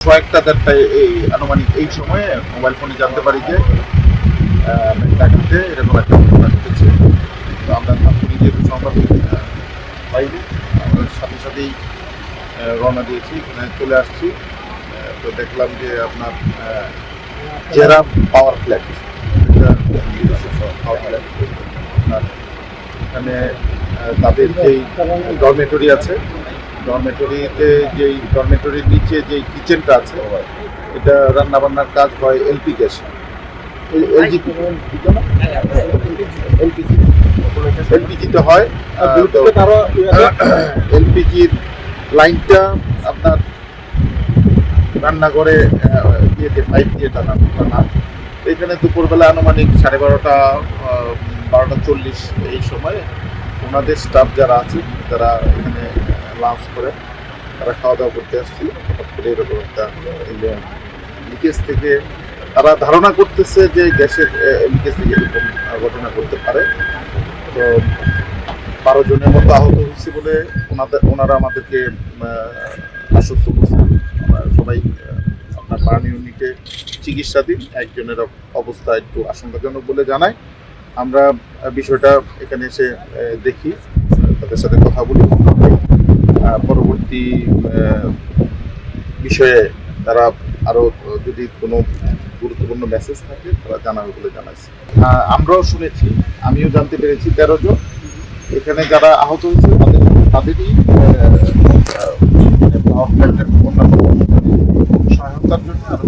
কয়েকটা দেড়টায় এই আনুমানিক এই সময়ে মোবাইল ফোনে জানতে পারি যে ঢাকাতে এরকম একটা ঘটনা ঘটেছে। তো আমরা আপনি যেহেতু সংবাদ পাইনি, আমরা সাথে সাথেই রওনা দিয়েছি, এখানে চলে আসছি। তো দেখলাম যে আপনার জেরা পাওয়ার ফ্ল্যাট, পাওয়ার ফ্ল্যাট আপনার এখানে তাদের যেই ডরমেটরি আছে, ডরমেটরির নিচে যে কিচেনটা আছে, এটা রান্নাবান্নার কাজ হয় এলপি গ্যাস, এলপিজিতে হয়। এলপিজির লাইনটা আপনার রান্নাঘরে ইয়েতে পাইপ দিয়ে টানা। এখানে দুপুরবেলা আনুমানিক 12:30 12:40 এই সময়ে ওনাদের স্টাফ যারা আছে, যারা এখানে লাঞ্চ করে, তারা খাওয়া দাওয়া করতে আসছিল। হঠাৎ করে এরকম একটা লিকেজ থেকে তারা ধারণা করতেছে যে গ্যাসের লিকেজ থেকে এরকম ঘটনা করতে পারে। তো 12 জনের মতো আহত হয়েছে বলে ওনারা আমাদেরকে আশ্বস্ত করছেন। আমরা সবাই আপনার বার্ন ইউনিটে চিকিৎসাধীন। একজনের অবস্থা একটু আশঙ্কাজনক বলে জানায়। আমরা বিষয়টা এখানে এসে দেখি, তাদের সাথে কথা বলি, পরবর্তী বিষয়ে তারা আরও যদি কোনো গুরুত্বপূর্ণ মেসেজ থাকে তারা জানাবে বলে জানাইছে। আমরাও শুনেছি, আমিও জানতে পেরেছি 13 জন এখানে যারা আহত হয়েছে তাদেরই পাওয়ার প্ল্যান্টের অন্যান্য সহায়তার জন্য আরো